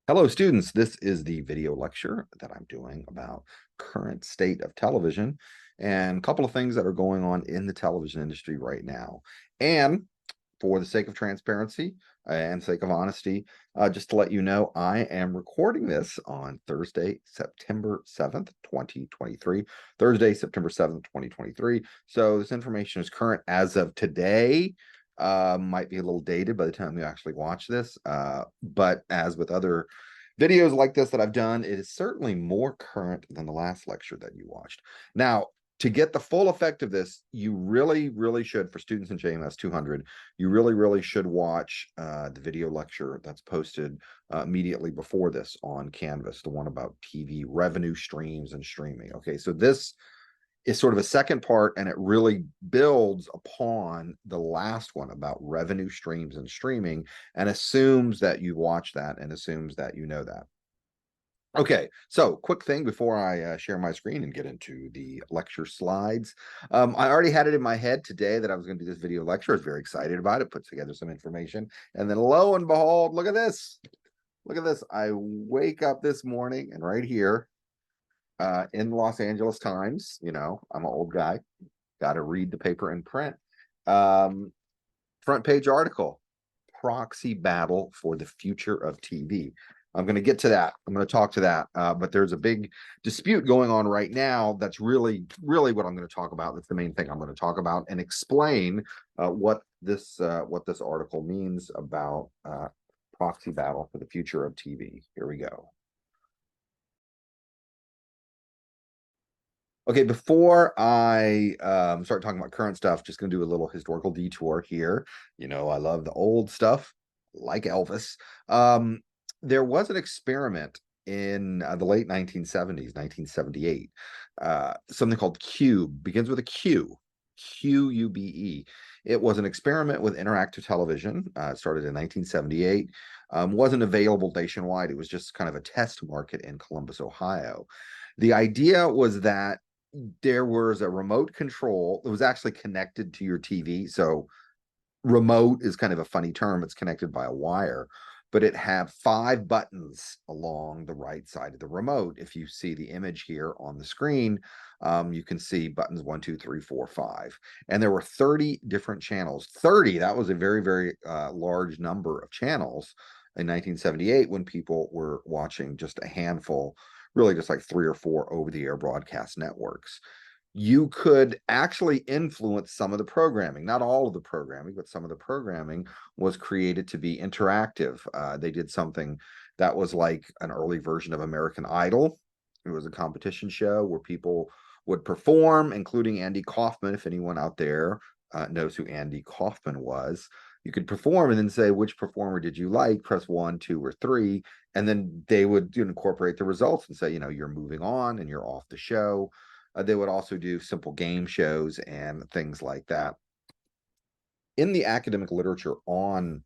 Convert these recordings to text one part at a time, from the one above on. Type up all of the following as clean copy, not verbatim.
Hello, students. This is the video lecture that I'm doing about current state of television and a couple of things that are going on in the television industry right now. And for the sake of transparency and sake of honesty, just to let you know, I am recording this on Thursday, September 7th, 2023. Thursday, September 7th, 2023. So this information is current as of today. Might be a little dated by the time you actually watch this. But as with other videos like this that I've done, it is certainly more current than the last lecture that you watched. Now, to get the full effect of this, you really should, for students in JMS 200, you really should watch the video lecture that's posted immediately before this on Canvas, the one about TV revenue streams and streaming. Okay, so this is sort of a second part, and it really builds upon the last one about revenue streams and streaming, and assumes that you watch that and assumes that you know that. Okay, so quick thing before I share my screen and get into the lecture slides. I already had it in my head today that I was going to do this video lecture. I was very excited about it, put together some information, and then lo and behold, look at this. Look at this. I wake up this morning and right here in Los Angeles Times, I'm an old guy, got to read the paper in print. Front page article, proxy battle for the future of TV. I'm going to get to that. I'm going to talk to that. But there's a big dispute going on right now. That's really what I'm going to talk about. That's the main thing I'm going to talk about and explain what this article means about proxy battle for the future of TV. Here we go. Okay, before I start talking about current stuff, just going to do a little historical detour here. I love the old stuff, like Elvis. There was an experiment in the late 1970s, 1978, something called Cube, begins with a Q, Q-U-B-E. It was an experiment with interactive television. It started in 1978. Wasn't available nationwide. It was just kind of a test market in Columbus, Ohio. The idea was that there was a remote control that was actually connected to your TV. So remote is kind of a funny term. It's connected by a wire, but it had 5 buttons along the right side of the remote. If you see the image here on the screen, you can see buttons 1, 2, 3, 4, 5. And there were 30 different channels. 30, that was a very large number of channels in 1978 when people were watching just a handful, really just like 3 or 4 over-the-air broadcast networks. You could actually influence some of the programming, not all of the programming, but some of the programming was created to be interactive. They did something that was like an early version of American Idol. It was a competition show where people would perform, including Andy Kaufman. If anyone out there knows who Andy Kaufman was, you could perform and then say, which performer did you like? Press 1, 2, or 3. And then they would incorporate the results and say, you're moving on and you're off the show. They would also do simple game shows and things like that. In the academic literature on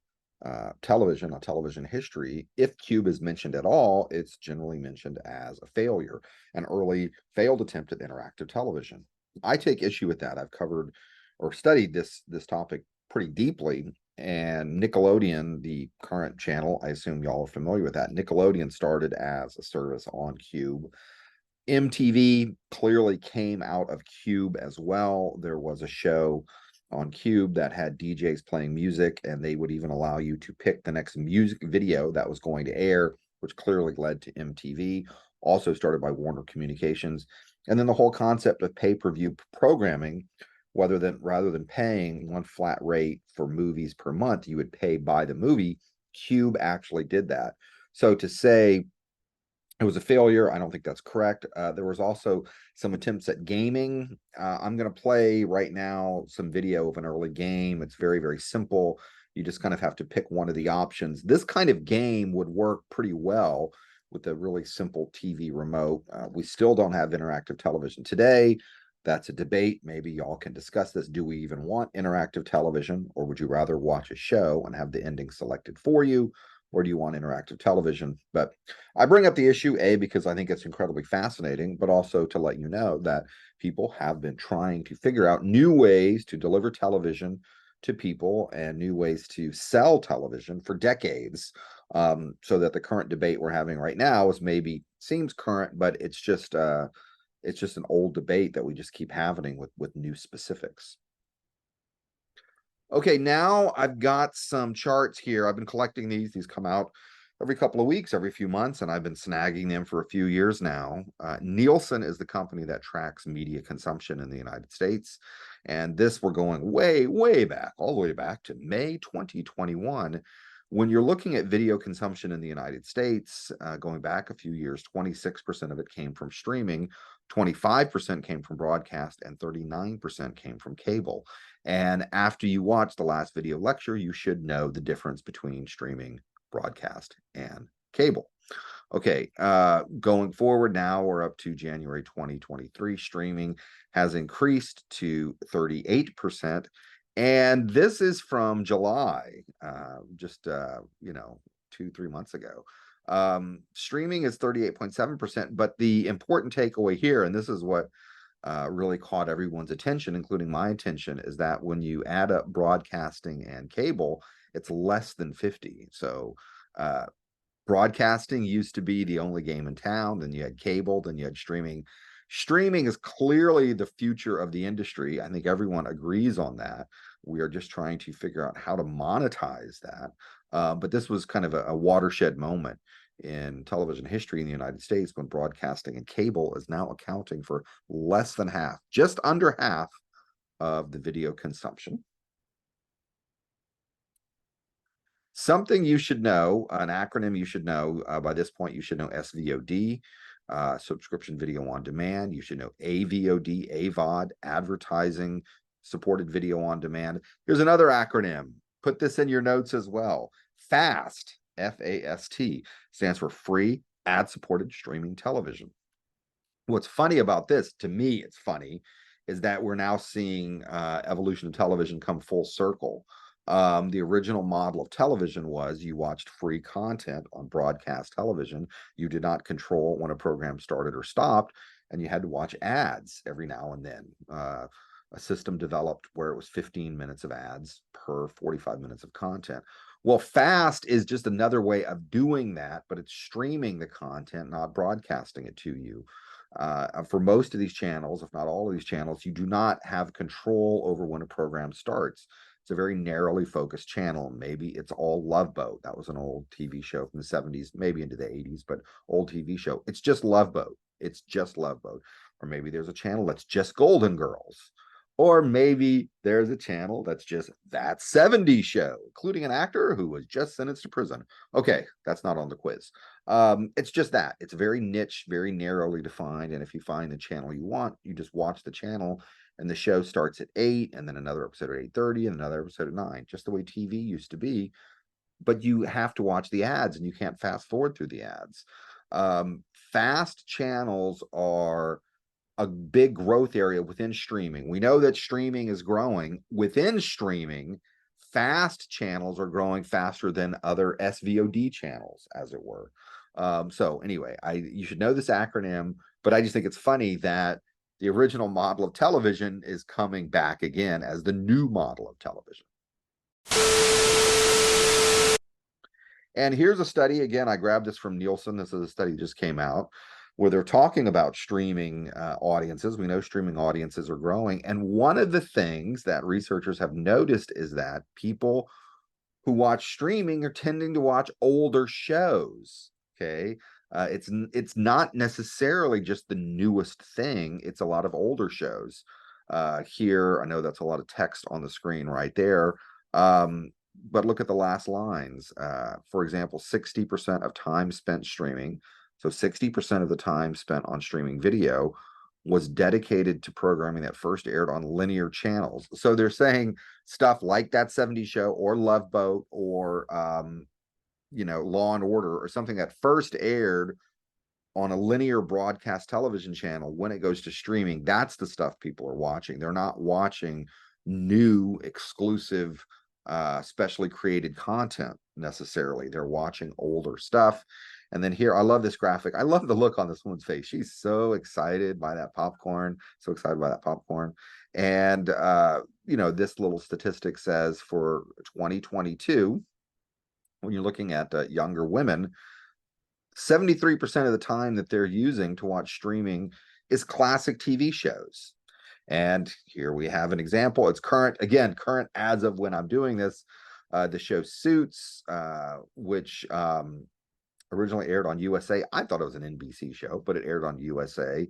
television history, if Cube is mentioned at all, it's generally mentioned as a failure, an early failed attempt at interactive television. I take issue with that. I've covered or studied this topic pretty deeply, and Nickelodeon, the current channel, I assume y'all are familiar with that. Nickelodeon started as a service on Cube. MTV clearly came out of Cube as well. There was a show on Cube that had DJs playing music, and they would even allow you to pick the next music video that was going to air, which clearly led to MTV, also started by Warner Communications. And then the whole concept of pay-per-view programming, rather than paying one flat rate for movies per month, you would pay by the movie. Cube actually did that. So to say it was a failure, I don't think that's correct. There was also some attempts at gaming. I'm going to play right now some video of an early game. It's very simple. You just kind of have to pick one of the options. This kind of game would work pretty well with a really simple TV remote. We still don't have interactive television today. That's a debate. Maybe y'all can discuss this. Do we even want interactive television, or would you rather watch a show and have the ending selected for you? Or do you want interactive television? But I bring up the issue, A, because I think it's incredibly fascinating, but also to let you know that people have been trying to figure out new ways to deliver television to people and new ways to sell television for decades. So that the current debate we're having right now is maybe seems current, but it's just an old debate that we just keep having with new specifics. Okay, now I've got some charts here. I've been collecting these. These come out every couple of weeks, every few months, and I've been snagging them for a few years now. Nielsen is the company that tracks media consumption in the United States. And this, we're going way, way back, all the way back to May 2021. When you're looking at video consumption in the United States, going back a few years, 26% of it came from streaming, 25% came from broadcast, and 39% came from cable. And after you watch the last video lecture, you should know the difference between streaming, broadcast, and cable. Okay, going forward now, we're up to January 2023. Streaming has increased to 38%. And this is from July, just, 2-3 months ago. Streaming is 38.7%. But the important takeaway here, and this is what really caught everyone's attention, including my attention, is that when you add up broadcasting and cable, it's less than 50. So broadcasting used to be the only game in town. Then you had cable, then you had streaming. Streaming is clearly the future of the industry. I think everyone agrees on that. We are just trying to figure out how to monetize that. But this was kind of a watershed moment in television history in the United States when broadcasting and cable is now accounting for less than half, just under half of the video consumption. Something you should know, an acronym you should know, by this point, you should know SVOD, subscription video on demand. You should know AVOD, AVOD, advertising supported video on demand. Here's another acronym. Put this in your notes as well. FAST, FAST, stands for free ad-supported streaming television. What's funny about this, to me, it's funny, is that we're now seeing evolution of television come full circle. The original model of television was you watched free content on broadcast television. You did not control when a program started or stopped, and you had to watch ads every now and then. A system developed where it was 15 minutes of ads per 45 minutes of content. Well, FAST is just another way of doing that, but it's streaming the content, not broadcasting it to you. For most of these channels, if not all of these channels, you do not have control over when a program starts. It's a very narrowly focused channel. Maybe it's all Love Boat. That was an old TV show from the 70s, maybe into the 80s, but old TV show. It's just Love Boat. It's just Love Boat. Or maybe there's a channel that's just Golden Girls. Or maybe there's a channel that's just That 70s Show, including an actor who was just sentenced to prison. Okay, that's not on the quiz. It's just that. It's very niche, very narrowly defined. And if you find the channel you want, you just watch the channel, and the show starts at 8, and then another episode at 8:30, and another episode at 9, just the way TV used to be. But you have to watch the ads, and you can't fast forward through the ads. Fast channels are a big growth area within streaming. We know that streaming is growing. Within streaming, fast channels are growing faster than other SVOD channels, as it were. So anyway, you should know this acronym, but I just think it's funny that the original model of television is coming back again as the new model of television. And here's a study. Again, I grabbed this from Nielsen. This is a study that just came out where they're talking about streaming audiences. We know streaming audiences are growing. And one of the things that researchers have noticed is that people who watch streaming are tending to watch older shows. Okay. It's not necessarily just the newest thing. It's a lot of older shows. Here, I know that's a lot of text on the screen right there. But look at the last lines. For example, 60% of time spent streaming. So 60% of the time spent on streaming video was dedicated to programming that first aired on linear channels. So they're saying stuff like That 70s Show or Love Boat or Law and Order or something that first aired on a linear broadcast television channel, when it goes to streaming, that's the stuff people are watching. They're not watching new exclusive specially created content necessarily. They're watching older stuff. And then here, I love this graphic. I love the look on this woman's face. She's so excited by that popcorn, so excited by that popcorn. And, this little statistic says for 2022, when you're looking at younger women, 73% of the time that they're using to watch streaming is classic TV shows. And here we have an example. It's current, again, current as of when I'm doing this. The show Suits, which originally aired on USA. I thought it was an NBC show, but it aired on USA.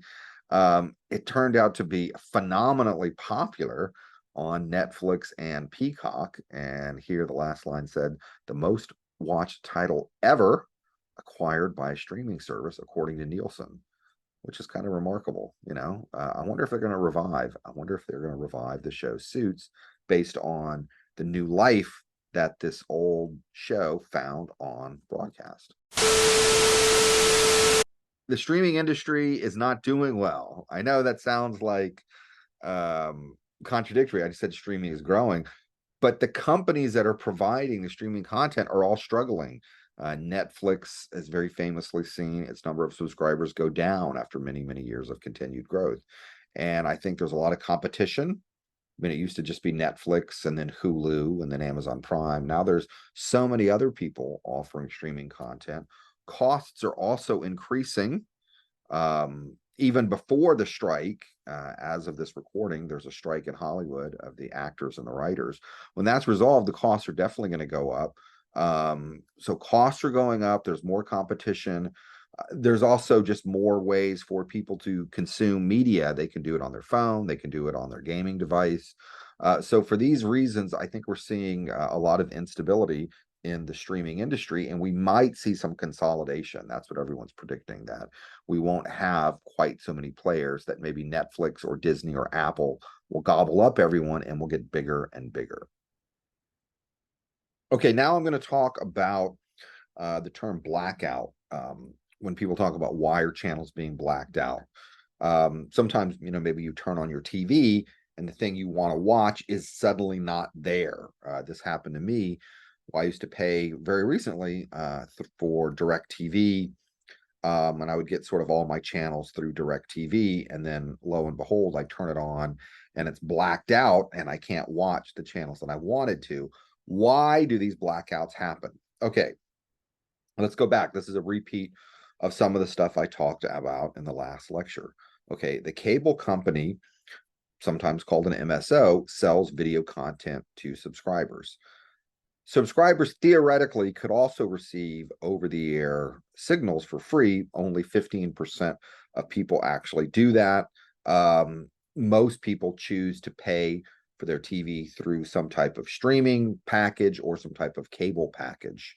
It turned out to be phenomenally popular on Netflix and Peacock. And here the last line said, the most watched title ever acquired by a streaming service, according to Nielsen, which is kind of remarkable. I wonder if they're going to revive. I wonder if they're going to revive the show Suits based on the new life that this old show found on broadcast. The streaming industry is not doing well. I know that sounds like contradictory. I just said streaming is growing, but the companies that are providing the streaming content are all struggling. Netflix has very famously seen its number of subscribers go down after many, many years of continued growth. And I think there's a lot of competition. I mean, it used to just be Netflix and then Hulu and then Amazon Prime. Now there's so many other people offering streaming content. Costs are also increasing. Even before the strike, as of this recording, there's a strike in Hollywood of the actors and the writers. When that's resolved, the costs are definitely going to go up. So costs are going up. There's more competition. There's also just more ways for people to consume media. They can do it on their phone. They can do it on their gaming device. So for these reasons, I think we're seeing a lot of instability in the streaming industry, and we might see some consolidation. That's what everyone's predicting, that we won't have quite so many players, that maybe Netflix or Disney or Apple will gobble up everyone and will get bigger and bigger. Okay, now I'm going to talk about the term blackout. When people talk about wire channels being blacked out, sometimes, maybe you turn on your TV and the thing you want to watch is suddenly not there. This happened to me. I used to pay very recently for DirecTV, and I would get sort of all my channels through DirecTV, and then lo and behold, I turn it on and it's blacked out and I can't watch the channels that I wanted to. Why do these blackouts happen? Okay, let's go back. This is a repeat of some of the stuff I talked about in the last lecture. Okay, the cable company, sometimes called an MSO, sells video content to subscribers. Subscribers theoretically could also receive over-the-air signals for free. Only 15% of people actually do that. Most people choose to pay for their TV through some type of streaming package or some type of cable package,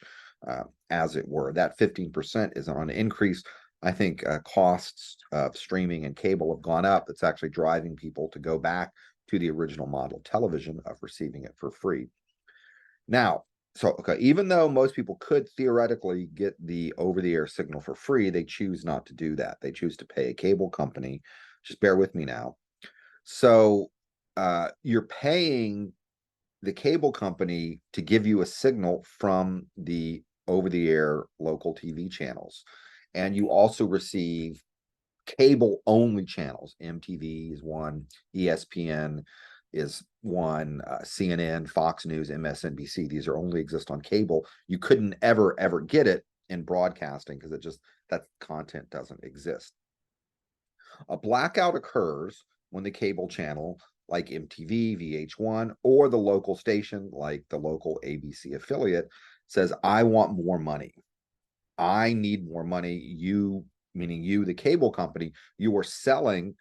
as it were. That 15% is on an increase. I think costs of streaming and cable have gone up. It's actually driving people to go back to the original model television of receiving it for free. Now, okay, even though most people could theoretically get the over-the-air signal for free, they choose not to do that. They choose to pay a cable company. Just bear with me now. So you're paying the cable company to give you a signal from the over-the-air local TV channels. And you also receive cable-only channels. MTV is one, ESPN is one, CNN, Fox News, MSNBC. These are only exist on cable. You couldn't ever get it in broadcasting because that content doesn't exist. A blackout occurs when the cable channel like MTV, VH1, or the local station like the local ABC affiliate says, I want more money. I need more money. You, meaning you, the cable company, you are selling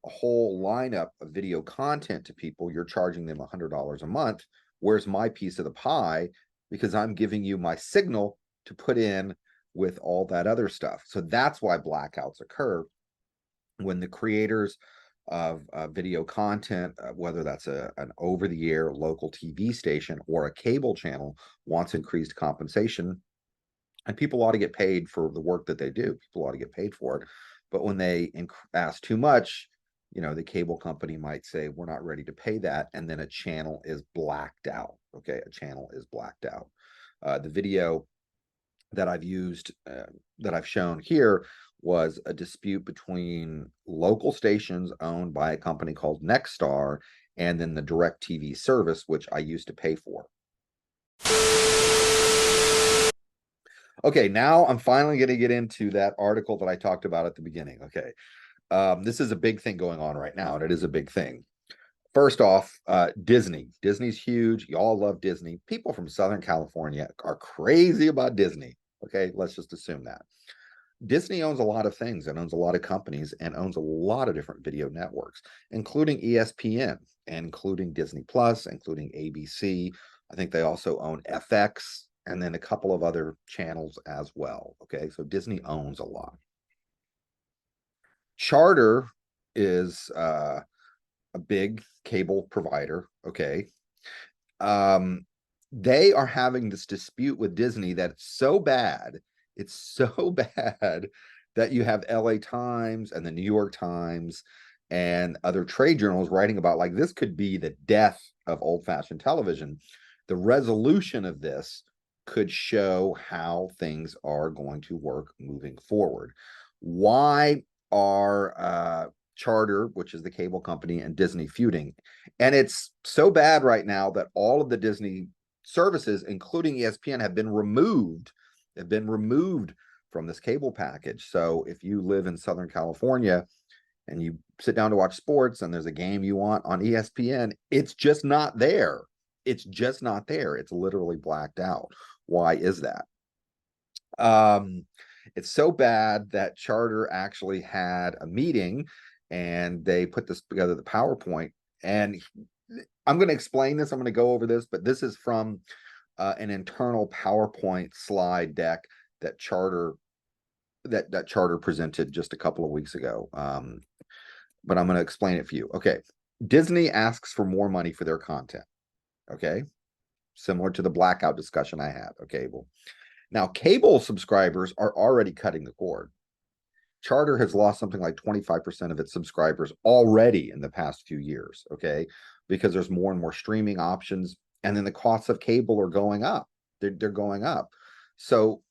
a whole lineup of video content to people. You're charging them $100 a month. Where's my piece of the pie? Because I'm giving you my signal to put in with all that other stuff. So that's why blackouts occur when the creators of video content, whether that's an over-the-air local TV station or a cable channel, wants increased compensation. And people ought to get paid for the work that they do. People ought to get paid for it. But when they ask too much, the cable company might say, we're not ready to pay that. And then a channel is blacked out. Okay, a channel is blacked out. The video that I've used, that I've shown here, was a dispute between local stations owned by a company called Nexstar and then the DirecTV service, which I used to pay for. Okay, now I'm finally going to get into that article that I talked about at the beginning. Okay. This is a big thing going on right now, and it is a big thing. First off, Disney. Disney's huge. Y'all love Disney. People from Southern California are crazy about Disney. Okay, let's just assume that. Disney owns a lot of things and owns a lot of companies and owns a lot of different video networks, including ESPN, and including Disney Plus, including ABC. I think they also own FX and then a couple of other channels as well. Okay, so Disney owns a lot. Charter is a big cable provider. Okay, um, they are having this dispute with Disney that's so bad, it's so bad that you have LA Times and the New York Times and other trade journals writing about like this could be the death of old-fashioned television. The resolution of this could show how things are going to work moving forward. Why are Charter, which is the cable company, and Disney feuding? And it's so bad right now that all of the Disney services, including ESPN, have been removed. Have been removed from this cable package. So if you live in Southern California and you sit down to watch sports and there's a game you want on ESPN, it's just not there. It's just not there. It's literally blacked out. Why is that? Um, it's so bad that Charter actually had a meeting and they put this together, the PowerPoint. And I'm going to explain this. I'm going to go over this, but this is from an internal PowerPoint slide deck that Charter presented just a couple of weeks ago. But I'm going to explain it for you. Okay, Disney asks for more money for their content. Okay, similar to the blackout discussion I had. Okay, well, now cable subscribers are already cutting the cord. Charter has lost something like 25% of its subscribers already in the past few years, okay? Because there's more and more streaming options, and then the costs of cable are going up. They're going up. So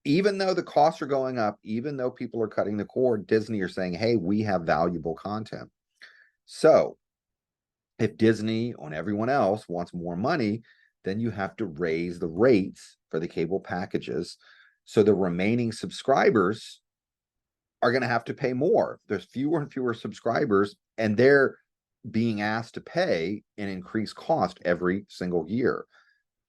even though the costs are going up, even though people are cutting the cord, Disney are saying, hey, we have valuable content. So if Disney and everyone else wants more money, then you have to raise the rates for the cable packages. So the remaining subscribers are going to have to pay more. There's fewer and fewer subscribers, and they're being asked to pay an increased cost every single year.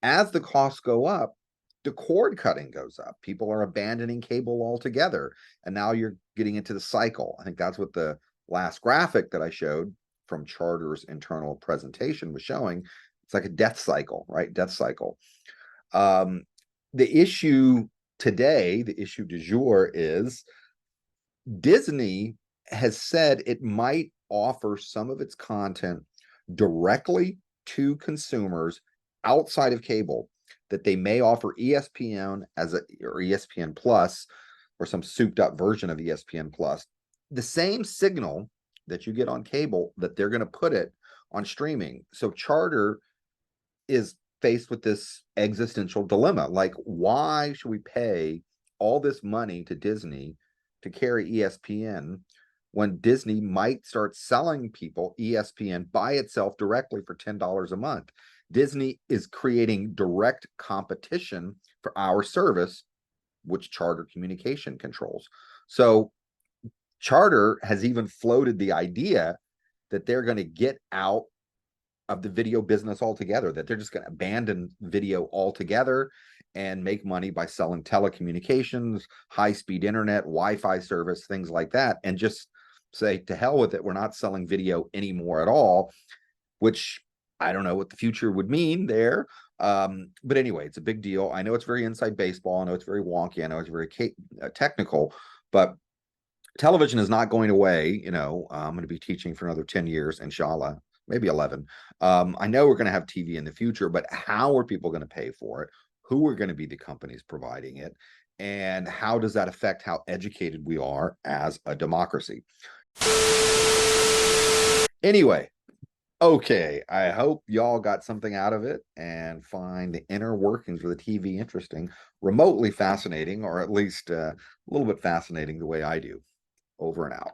As the costs go up, the cord cutting goes up. People are abandoning cable altogether. And now you're getting into the cycle. I think that's what the last graphic that I showed from Charter's internal presentation was showing. It's like a death cycle, right? Death cycle. The issue today, the issue du jour is Disney has said it might offer some of its content directly to consumers outside of cable, that they may offer ESPN or ESPN Plus or some souped up version of ESPN Plus, the same signal that you get on cable, that they're going to put it on streaming. So Charter is faced with this existential dilemma. Like, why should we pay all this money to Disney to carry ESPN when Disney might start selling people ESPN by itself directly for $10 a month? Disney is creating direct competition for our service, which Charter Communication controls. So Charter has even floated the idea that they're going to get out of the video business altogether, that they're just going to abandon video altogether and make money by selling telecommunications, high-speed internet, Wi-Fi service, things like that, and just say, to hell with it, we're not selling video anymore at all, which I don't know what the future would mean there. But anyway, it's a big deal. I know it's very inside baseball. I know it's very wonky. I know it's very technical, but television is not going away. I'm going to be teaching for another 10 years, inshallah, maybe 11. I know we're going to have TV in the future, but how are people going to pay for it? Who are going to be the companies providing it? And how does that affect how educated we are as a democracy? Anyway, okay, I hope y'all got something out of it and find the inner workings of the TV interesting, remotely fascinating, or at least a little bit fascinating the way I do. Over and out.